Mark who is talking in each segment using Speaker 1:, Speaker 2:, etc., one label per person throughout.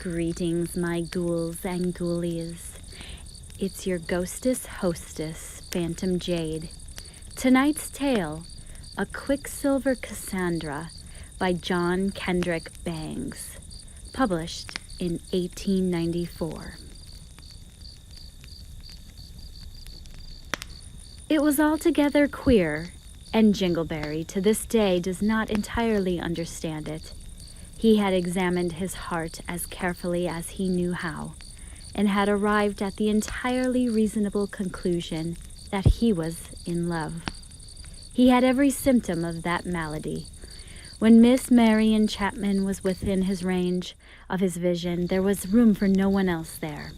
Speaker 1: Greetings, my ghouls and ghoulies. It's your ghostess hostess, Phantom Jade. Tonight's tale, A Quicksilver Cassandra by John Kendrick Bangs, published in 1894. It was altogether queer, and Jingleberry to this day does not entirely understand it. He had examined his heart as carefully as he knew how, and had arrived at the entirely reasonable conclusion that he was in love. He had every symptom of that malady. When Miss Marian Chapman was within his range of his vision, there was room for no one else there.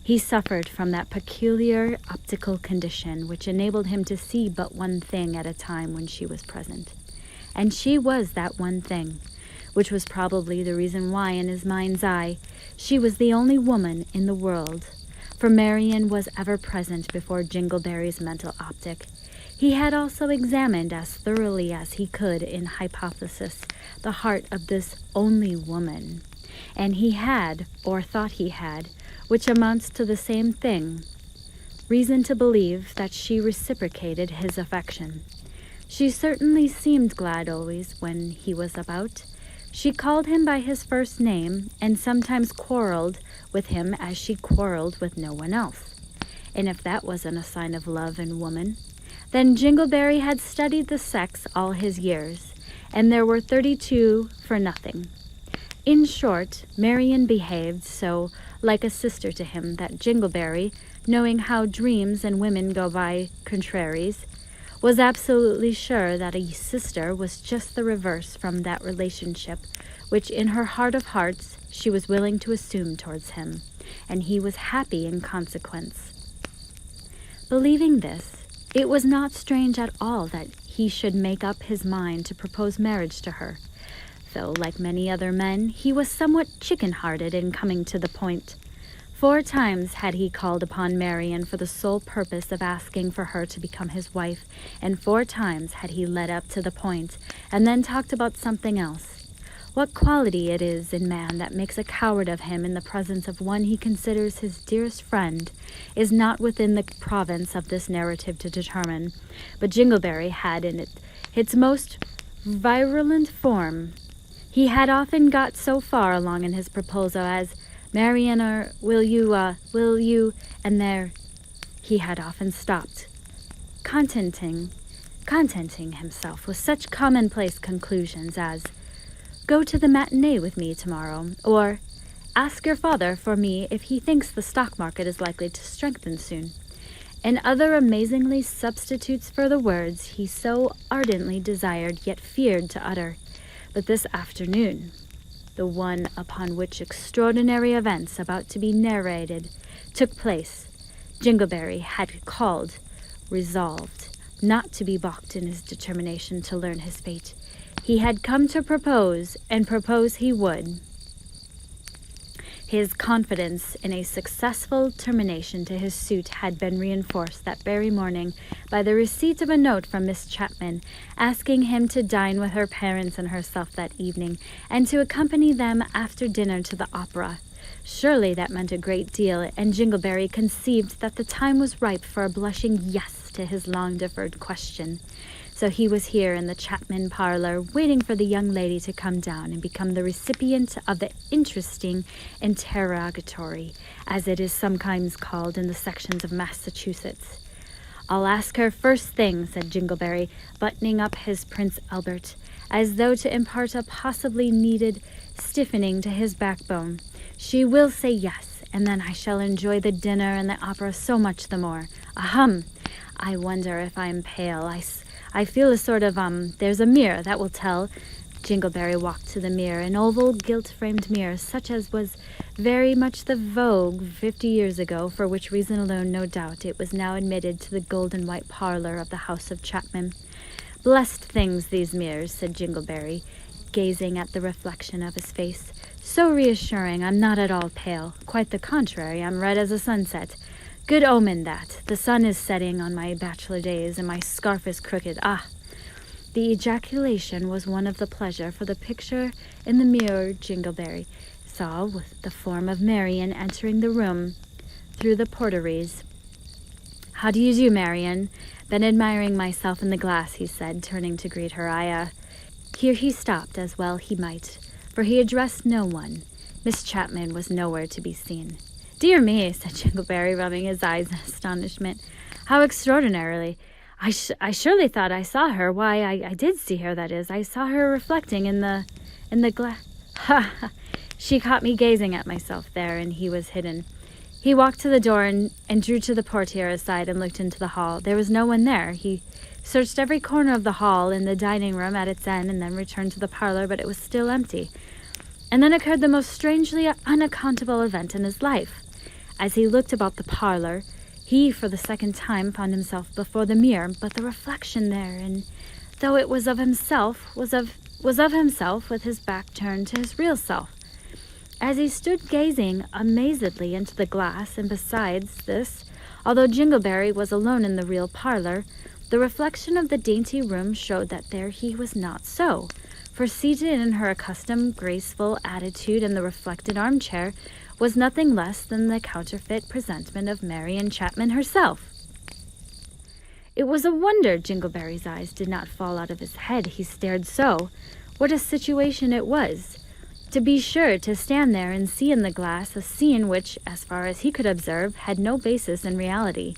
Speaker 1: He suffered from that peculiar optical condition which enabled him to see but one thing at a time when she was present. And she was that one thing, which was probably the reason why, in his mind's eye, she was the only woman in the world, for Marian was ever present before Jingleberry's mental optic. He had also examined as thoroughly as he could in hypothesis the heart of this only woman, and he had, or thought he had, which amounts to the same thing, reason to believe that she reciprocated his affection. She certainly seemed glad always when he was about. She called him by his first name, and sometimes quarreled with him as she quarreled with no one else. And if that wasn't a sign of love in woman, then Jingleberry had studied the sex all his years, and there were 32 for nothing. In short, Marian behaved so like a sister to him that Jingleberry, knowing how dreams and women go by contraries, was absolutely sure that a sister was just the reverse from that relationship which in her heart of hearts she was willing to assume towards him, and he was happy in consequence. Believing this, it was not strange at all that he should make up his mind to propose marriage to her, though, like many other men, he was somewhat chicken-hearted in coming to the point. 4 times had he called upon Marian for the sole purpose of asking for her to become his wife, and 4 times had he led up to the point, and then talked about something else. What quality it is in man that makes a coward of him in the presence of one he considers his dearest friend is not within the province of this narrative to determine, but Jingleberry had in it its most virulent form. He had often got so far along in his proposal as, "Marian, or will you, and there he had often stopped, contenting himself with such commonplace conclusions as, "Go to the matinee with me tomorrow," or "Ask your father for me if he thinks the stock market is likely to strengthen soon," and other amazingly substitutes for the words he so ardently desired yet feared to utter. But this afternoon, the one upon which extraordinary events about to be narrated took place, Jingleberry had called, resolved not to be balked in his determination to learn his fate. He had come to propose, and propose he would. His confidence in a successful termination to his suit had been reinforced that very morning by the receipt of a note from Miss Chapman, asking him to dine with her parents and herself that evening, and to accompany them after dinner to the opera. Surely that meant a great deal, and Jingleberry conceived that the time was ripe for a blushing yes to his long-deferred question. So he was here in the Chapman parlor, waiting for the young lady to come down and become the recipient of the interesting interrogatory, as it is sometimes called in the sections of Massachusetts. "I'll ask her first thing," said Jingleberry, buttoning up his Prince Albert, as though to impart a possibly needed stiffening to his backbone. "She will say yes, and then I shall enjoy the dinner and the opera so much the more. Ahem! I wonder if I'm pale. I feel a sort of, there's a mirror that will tell." Jingleberry walked to the mirror, an oval, gilt-framed mirror, such as was very much the vogue 50 years ago, for which reason alone, no doubt, it was now admitted to the gold-and-white parlor of the house of Chapman. "Blessed things, these mirrors," said Jingleberry, gazing at the reflection of his face. "So reassuring, I'm not at all pale. Quite the contrary, I'm red as a sunset. Good omen, that. The sun is setting on my bachelor days, and my scarf is crooked. Ah!" The ejaculation was one of the pleasure, for the picture in the mirror Jingleberry saw was the form of Marian entering the room through the portieres. "How do you do, Marian? Been admiring myself in the glass," he said, turning to greet her. Here he stopped, as well he might, for he addressed no one. Miss Chapman was nowhere to be seen. "Dear me," said Jingleberry, rubbing his eyes in astonishment. "How extraordinarily! I surely thought I saw her. Why, I did see her, that is. I saw her reflecting in the glass. Ha! Ha! She caught me gazing at myself there, and he was hidden." He walked to the door and drew to the portiere aside and looked into the hall. There was no one there. He searched every corner of the hall and the dining room at its end, and then returned to the parlor, but it was still empty. And then occurred the most strangely unaccountable event in his life. As he looked about the parlor, he, for the second time, found himself before the mirror, but the reflection there, and though it was of himself, was of himself with his back turned to his real self. As he stood gazing amazedly into the glass, and besides this, although Jingleberry was alone in the real parlor, the reflection of the dainty room showed that there he was not so, for seated in her accustomed graceful attitude in the reflected armchair was nothing less than the counterfeit presentment of Marian Chapman herself. It was a wonder Jingleberry's eyes did not fall out of his head, he stared so. What a situation it was! To be sure, to stand there and see in the glass a scene which, as far as he could observe, had no basis in reality,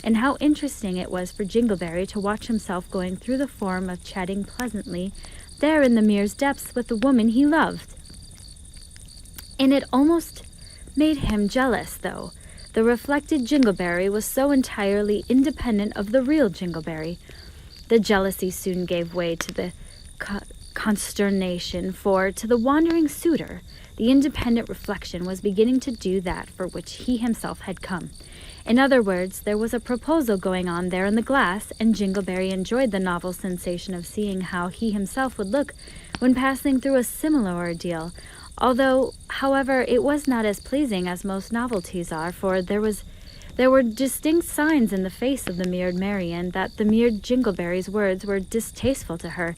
Speaker 1: and how interesting it was for Jingleberry to watch himself going through the form of chatting pleasantly there in the mirror's depths with the woman he loved. And it almost made him jealous, though. The reflected Jingleberry was so entirely independent of the real Jingleberry. The jealousy soon gave way to the consternation, for to the wandering suitor, the independent reflection was beginning to do that for which he himself had come. In other words, there was a proposal going on there in the glass, and Jingleberry enjoyed the novel sensation of seeing how he himself would look when passing through a similar ordeal, although, however, it was not as pleasing as most novelties are, for there were distinct signs in the face of the mirrored Marian that the mirrored Jingleberry's words were distasteful to her,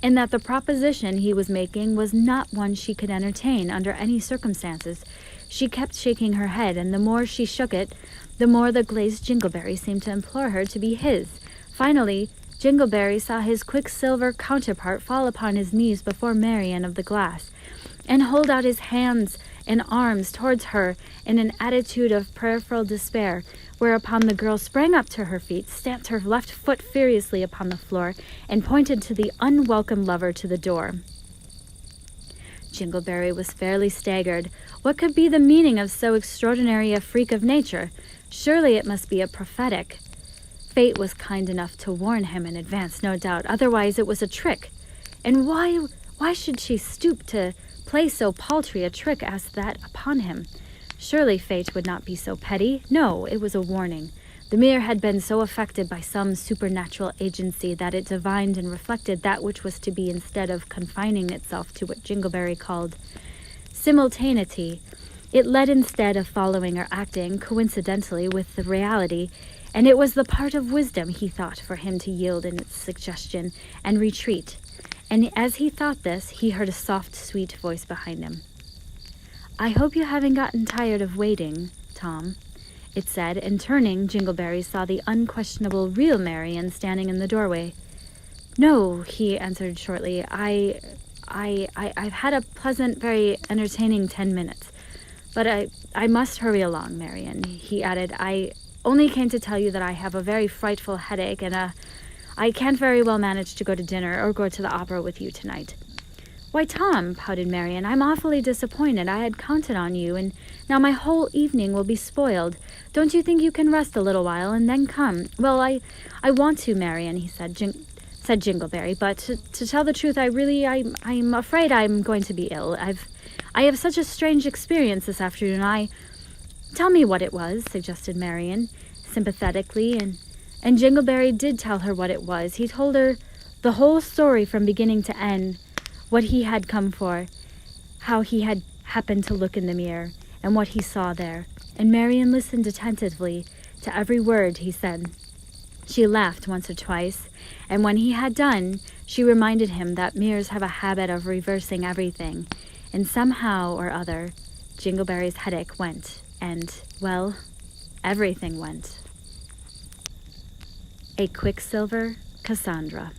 Speaker 1: and that the proposition he was making was not one she could entertain under any circumstances. She kept shaking her head, and the more she shook it, the more the glazed Jingleberry seemed to implore her to be his. Finally, Jingleberry saw his Quicksilver counterpart fall upon his knees before Marian of the glass, and hold out his hands and arms towards her in an attitude of prayerful despair, whereupon the girl sprang up to her feet, stamped her left foot furiously upon the floor, and pointed to the unwelcome lover to the door. Jingleberry was fairly staggered. What could be the meaning of so extraordinary a freak of nature? Surely it must be a prophetic. Fate was kind enough to warn him in advance, no doubt. Otherwise it was a trick. And why should she stoop to play so paltry a trick as that upon him? Surely fate would not be so petty. No, it was a warning. The mirror had been so affected by some supernatural agency that it divined and reflected that which was to be, instead of confining itself to what Jingleberry called simultaneity. It led, instead of following or acting coincidentally with the reality, and it was the part of wisdom, he thought, for him to yield in its suggestion and retreat. And as he thought this, he heard a soft, sweet voice behind him. "I hope you haven't gotten tired of waiting, Tom," it said, and turning, Jingleberry saw the unquestionable real Marian standing in the doorway. "No," he answered shortly. I've had a pleasant, very entertaining 10 minutes. But I must hurry along, Marian," he added. "I only came to tell you that I have a very frightful headache, and I can't very well manage to go to dinner or go to the opera with you tonight." "Why, Tom," pouted Marian, "I'm awfully disappointed. I had counted on you, and now my whole evening will be spoiled. Don't you think you can rest a little while and then come?" "Well, I want to, Marian," he said Jingleberry, "but to tell the truth, I'm afraid I'm going to be ill. I have such a strange experience this afternoon. Tell me what it was," suggested Marian, sympathetically, and Jingleberry did tell her what it was. He told her the whole story from beginning to end, what he had come for, how he had happened to look in the mirror, and what he saw there, and Marian listened attentively to every word he said. She laughed once or twice, and when he had done, she reminded him that mirrors have a habit of reversing everything, And somehow or other, Jingleberry's headache went, and, well, everything went. A Quicksilver, Cassandra.